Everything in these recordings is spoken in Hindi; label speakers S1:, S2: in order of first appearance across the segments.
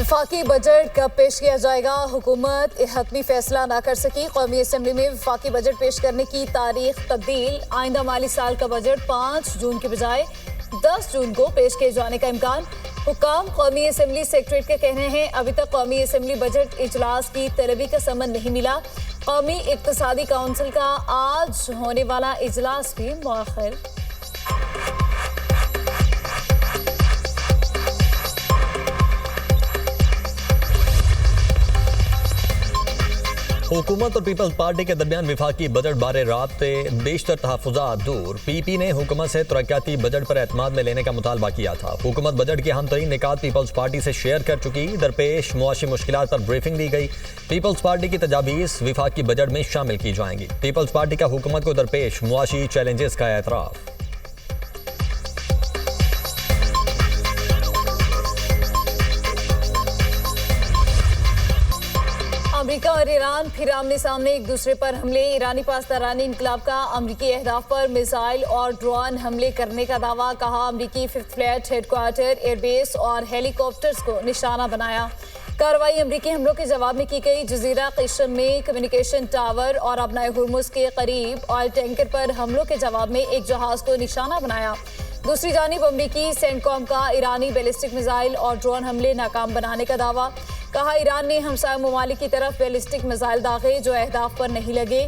S1: विफाकी बजट कब पेश किया जाएगा? हुकूमत हतमी फैसला ना कर सकी। कौमी असम्बली में विफाकी बजट पेश करने की तारीख तब्दील। आइंदा माली साल का बजट 5 जून के बजाय 10 जून को पेश किए जाने का इम्कान। हुकाम कौमी असम्बली सेक्रेटरीट के कहने हैं अभी तक कौमी असम्बली बजट इजलास की तलबी का समन नहीं मिला। कौमी इक्तसादी काउंसिल का आज होने वाला इजलास भी मुअख्खर।
S2: हुकूमत और पीपल्स पार्टी के दरमियान विफाकी बजट बारे राब्ते बेशतर तहफ़्फ़ुज़ात दूर। पीपी ने हुकूमत से तरक्याती बजट पर एतमाद में लेने का मुतालबा किया था। हुकूमत बजट के अहम तरीन निकात पीपल्स पार्टी से शेयर कर चुकी। दरपेश मुआशी मुश्किलात पर ब्रीफिंग दी गई। पीपल्स पार्टी की तजावीज़ विफाकी बजट में शामिल की जाएंगी। पीपल्स पार्टी का हुकूमत को दरपेश मुआशी चैलेंजेस का एतराफ़।
S1: अमेरिका और ईरान फिर आमने सामने एक दूसरे पर हमले। ईरानी पासदारानी इनकलाब का अमेरिकी अहदाफ पर मिसाइल और ड्रोन हमले करने का दावा। कहा अमेरिकी फिफ्थ फ्लीट हेडक्वार्टर, एयरबेस और हेलीकॉप्टर्स को निशाना बनाया। कार्रवाई अमेरिकी हमलों के जवाब में की गई। जजीरा क़िश्म में कम्युनिकेशन टावर और अपनाए हुर्मुज़ के करीब ऑयल टैंकर पर हमलों के जवाब में एक जहाज को निशाना बनाया। दूसरी जानिब अमेरिकी सेंटकॉम का ईरानी बैलिस्टिक मिसाइल और ड्रोन हमले नाकाम बनाने का दावा। कहा ईरान ने हमसाया ममालिक की तरफ बैलिस्टिक मिसाइल दागे जो अहदाफ पर नहीं लगे।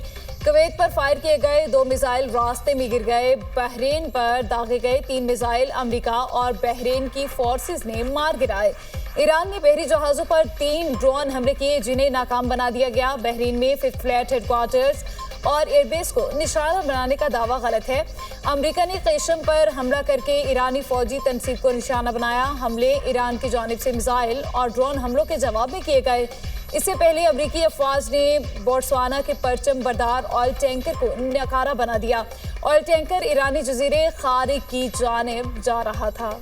S1: कुवैत पर फायर किए गए 2 मिसाइल रास्ते में गिर गए। बहरीन पर दागे गए 3 मिसाइल अमेरिका और बहरीन की फोर्सेस ने मार गिराए। ईरान ने बहरी जहाज़ों पर 3 ड्रोन हमले किए जिन्हें नाकाम बना दिया गया। बहरीन में फिफ्थ फ्लीट हेडक्वार्टर्स और एयरबेस को निशाना बनाने का दावा गलत है। अमेरिका ने क़िश्म पर हमला करके ईरानी फौजी तनसीब को निशाना बनाया। हमले ईरान की जानिब से मिसाइल और ड्रोन हमलों के जवाब में किए गए। इससे पहले अमेरिकी अफवाज ने बोट्सवाना के परचम बरदार ऑयल टैंकर को नकारा बना दिया। ऑयल टैंकर ईरानी जजीरे खारिक की जानिब जा रहा था।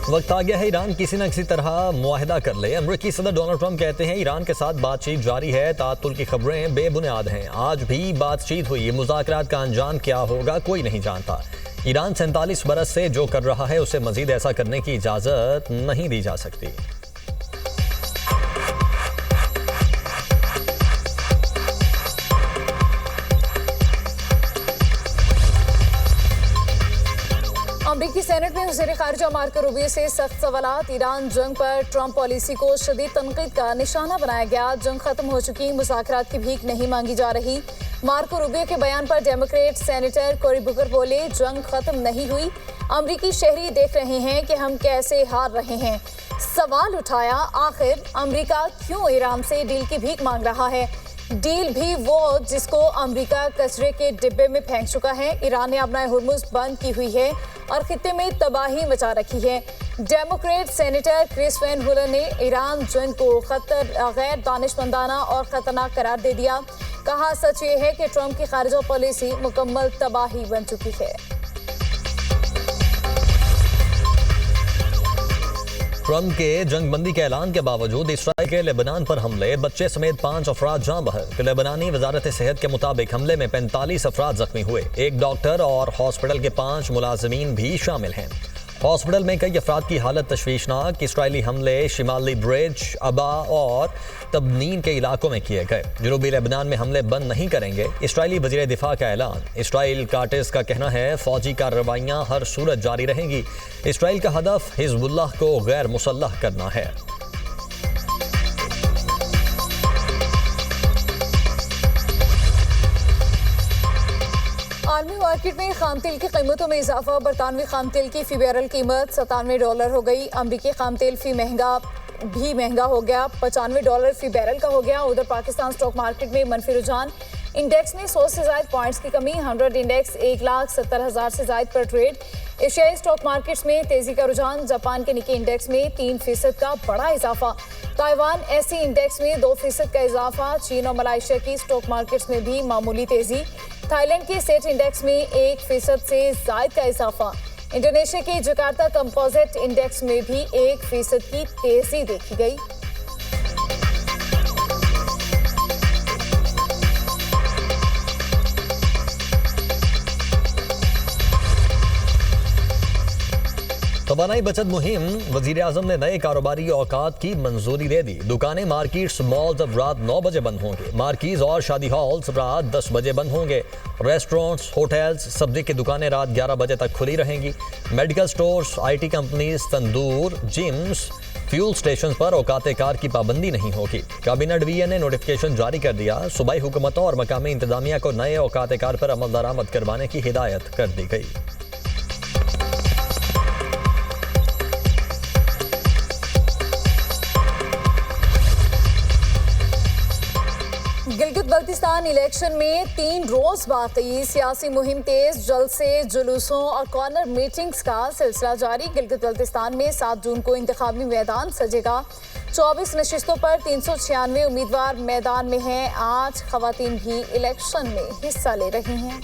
S2: वक्त आ गया है ईरान किसी न किसी तरह मुआहिदा कर ले। अमेरिकी सदर डोनाल्ड ट्रंप कहते हैं ईरान के साथ बातचीत जारी है। तातुल की खबरें बेबुनियाद हैं। आज भी बातचीत हुई। मुज़ाकरात का अंजाम क्या होगा कोई नहीं जानता। ईरान 47 बरस से जो कर रहा है उसे मजीद ऐसा करने की इजाज़त नहीं दी जा सकती।
S1: अमेरिकी सेनेट में वज़ीर ख़ारिजा मार्को रूबियो से सख्त सवालात। ईरान जंग पर ट्रंप पॉलिसी को शदीद तनकीद का निशाना बनाया गया। जंग खत्म हो चुकी, मुज़ाकरात की भीख नहीं मांगी जा रही। मार्को रूबियो के बयान पर डेमोक्रेट सेनेटर कोरी बुकर बोले जंग खत्म नहीं हुई। अमेरिकी शहरी देख रहे हैं कि हम कैसे हार रहे हैं। सवाल उठाया आखिर अमेरिका क्यों ईरान से डील की भीख मांग रहा है? डील भी वो जिसको अमेरिका कचरे के डिब्बे में फेंक चुका है। ईरान ने अपना हुर्मुज़ बंद की हुई है और खित्ते में तबाही मचा रखी है। डेमोक्रेट सेनेटर क्रिस वैन हुलर ने ईरान जंग को गैर दानिशमंदाना और खतरनाक करार दे दिया। कहा सच ये है कि ट्रंप की खारिजा पॉलिसी मुकम्मल तबाही बन चुकी है।
S2: ट्रंप के जंगबंदी के ऐलान के बावजूद इसराइल के लेबनान पर हमले, बच्चे समेत 5 अफराद जाँ बहक। लेबनानी वजारत सेहत के मुताबिक हमले में 45 अफराद जख्मी हुए। एक डॉक्टर और हॉस्पिटल के 5 मुलाजिमीन भी शामिल हैं। हॉस्पिटल में कई अफराद की हालत तशवीशनाक। इसराइली हमले शिमाली ब्रिज, अबा और तबनीन के इलाकों में किए गए। जनूबी लेबनान में हमले बंद नहीं करेंगे। इसराइली वज़ीर दिफा का ऐलान। इसराइल काटिस का कहना है फौजी कार्रवाइयाँ हर सूरत जारी रहेंगी। इसराइल का हदफ हिजबुल्लाह को गैर मुसल्लह करना है।
S1: आलमी मार्केट में खाम तेल की कीमतों में इजाफा। बरतानवी खाम तेल की फी बैरल कीमत $97 हो गई। अमरीकी खाम तेल फी महंगा हो गया, $95 फी बैरल का हो गया। उधर पाकिस्तान स्टॉक मार्केट में मनफी रुझान। इंडेक्स में 100 से ज़ायद पॉइंट्स की कमी। 100 इंडेक्स 1,70,000 से ज़ायद पर ट्रेड। एशियाई स्टॉक मार्केट्स में तेजी का रुझान। जापान के निकी इंडेक्स में 3% का बड़ा इजाफा। ताइवान एसई इंडेक्स में 2% का इजाफा। चीन और मलाइशिया की स्टॉक मार्केट्स में भी मामूली तेजी। थाईलैंड के सेट इंडेक्स में 1% से ज़ायद का इजाफा। इंडोनेशिया के जकार्ता कंपोजिट इंडेक्स में भी 1% की तेजी देखी गई।
S2: तवानाई बचत मुहिम, वजीर आजम ने नए कारोबारी औकात की मंजूरी दे दी। दुकानें, मार्केट्स, मॉल्स अब रात 9 बजे बंद होंगे। मार्केट्स और शादी हॉल्स रात 10 बजे बंद होंगे। रेस्टोरेंट्स, होटल्स, सब्जी की दुकानें रात 11 बजे तक खुली रहेंगी। Medical stores, IT companies, tandoor, gyms, fuel station पर औकात कार की पाबंदी नहीं होगी। काबीना डिवीजन ने नोटिफिकेशन जारी कर दिया। सूबाई हुकूमतों और मकामी इंतजामिया को नए औकात कार पर अमल दरामद करवाने की हिदायत कर दी गई।
S1: गिलगित बल्तिस्तान इलेक्शन में 3 रोज बाकी। सियासी मुहिम तेज, जलसे, जुलूसों और कॉर्नर मीटिंग्स का सिलसिला जारी। गिलगित बल्तिस्तान में 7 जून को इंतखाबी मैदान सजेगा। 24 नशिस्तों पर 396 उम्मीदवार मैदान में हैं। 8 खवातीन भी इलेक्शन में हिस्सा ले रही हैं।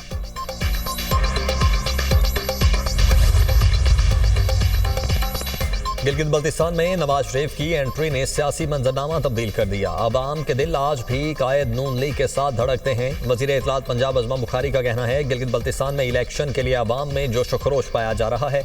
S2: गिलगित बल्तिस्तान में नवाज शरीफ की एंट्री ने सियासी मंजरनामा तब्दील कर दिया। अवाम के दिल आज भी कायद नून लीग के साथ धड़कते हैं। वजीर इत्तलात पंजाब अजमा बुखारी का कहना है, गिलगित बल्तिस्तान में इलेक्शन के लिए अवाम में जोश खरोश पाया जा रहा है।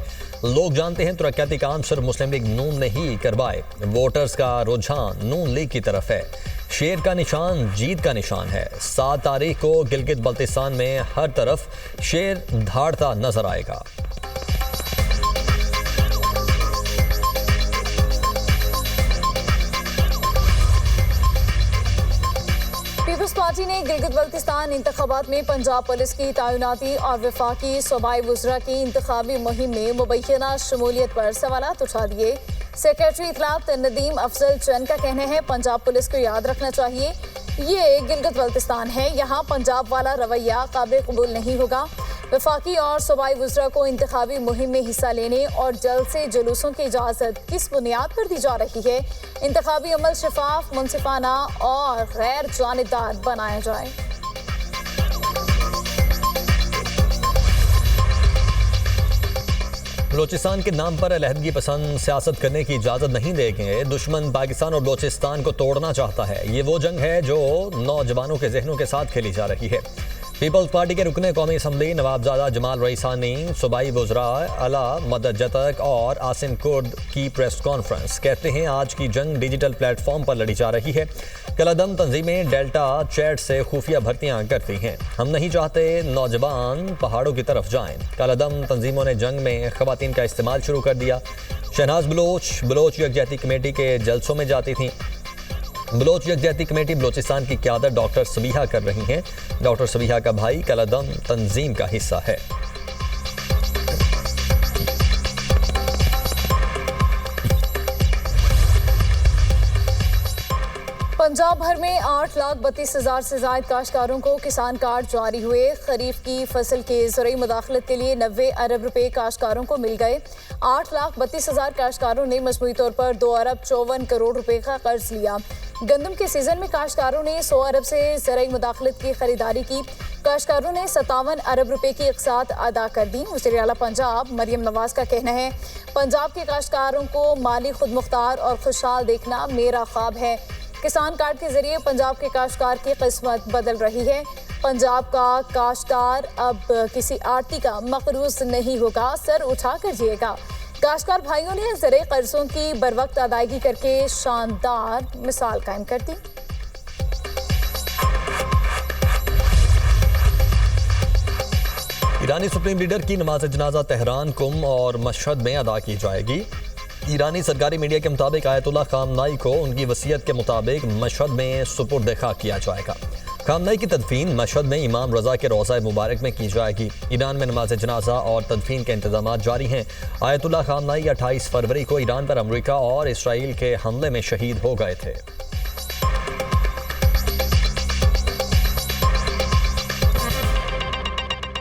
S2: लोग जानते हैं तरक्याती काम सिर्फ मुस्लिम लीग नून ने ही करवाए। वोटर्स का रुझान नून लीग की तरफ है। शेर का निशान जीत का निशान है। 7 तारीख को गिलगित बल्तिस्तान में हर तरफ शेर धाड़ता नजर आएगा।
S1: पीपल्स पार्टी ने गिलगित बल्तिस्तान इंतखाबात में पंजाब पुलिस की तैनाती और वफाकी सूबाई वुज़रा की इंतखाबी मुहिम में मुबैना शमूलियत पर सवालात उठा दिए। सेक्रेटरी इत्तलात नदीम अफजल चंद का कहना है, पंजाब पुलिस को याद रखना चाहिए ये गिलगित बल्तिस्तान है, यहाँ पंजाब वाला रवैया काबिल कबूल नहीं होगा। वफाकी और सूबाई वुज़रा को इंतखाबी मुहिम में हिस्सा लेने और जलसे जुलूसों की इजाज़त किस बुनियाद पर दी जा रही है? इंतखाबी अमल शफाफ, मुनसिफाना और गैर जानिबदार बनाया जाए।
S2: बलोचिस्तान के नाम पर अलहदगी पसंद सियासत करने की इजाज़त नहीं देंगे। दुश्मन पाकिस्तान और बलोचिस्तान को तोड़ना चाहता है। ये वो जंग है जो नौजवानों के जहनों के साथ खेली जा रही है। पीपल्स पार्टी के रुकने कौमी असम्बली नवाबजादा जमाल रईसानी, सूबाई वुज़रा अला मदद जतक और आसिम कुर्द की प्रेस कॉन्फ्रेंस। कहते हैं, आज की जंग डिजिटल प्लेटफॉर्म पर लड़ी जा रही है। कलादम तंजीमें डेल्टा चैट से खुफिया भर्तियां करती हैं। हम नहीं चाहते नौजवान पहाड़ों की तरफ जाएं। कलादम तंजीमों ने जंग में खवातीन का इस्तेमाल शुरू कर दिया। शहनाज बलोच यकजहती कमेटी के जलसों में जाती थीं। बलोच यकजहती कमेटी बलोचिस्तान की क़यादत डॉक्टर सबीहा कर रही हैं। डॉक्टर सबीहा का भाई कलादम तंजीम का हिस्सा है।
S1: पंजाब भर में 8,32,000 से ज्यादा काश्तकारों को किसान कार्ड जारी हुए। खरीफ की फसल के ज़रूरी मुदाखलत के लिए 90 अरब रुपए काश्तकारों को मिल गए। 8,32,000 काश्तकारों ने मजमूई तौर पर 2 अरब 54 करोड़ रुपए का कर्ज लिया। गंदम के सीजन में काश्तकारों ने 100 अरब से ज़रूरी मुदाखलत की खरीदारी की। काश्तकारों ने 57 अरब रुपए की अक़सात अदा कर दी। वज़ीर आला पंजाब मरियम नवाज का कहना है, पंजाब के काश्तकारों को माली खुद मुख्तार और खुशहाल देखना मेरा ख्वाब है। किसान कार्ड के जरिए पंजाब के काश्तकार की किस्मत बदल रही है। पंजाब का काश्तकार अब किसी आड़ती का मकरूज नहीं होगा, सर उठा कर जिएगा। काश्तकार भाइयों ने ज़रूरी कर्जों की बरवक्त अदायगी करके शानदार मिसाल कायम कर दी।
S2: ईरानी सुप्रीम लीडर की नमाज जनाजा तेहरान, कुम और मशहद में अदा की जाएगी। ईरानी सरकारी मीडिया के मुताबिक आयतुल्लाह खामनाई को उनकी वसीयत के मुताबिक मशहद में सुपुर्द खा किया जाएगा। खामनाई की तदफीन मशहद में इमाम रजा के रोज़ा मुबारक में की जाएगी। ईरान में नमाज जनाजा और तदफीन के इंतजाम जारी हैं। आयतुल्लाह खामनाई 28 फरवरी को ईरान पर अमरीका और इसराइल के हमले में शहीद हो गए थे।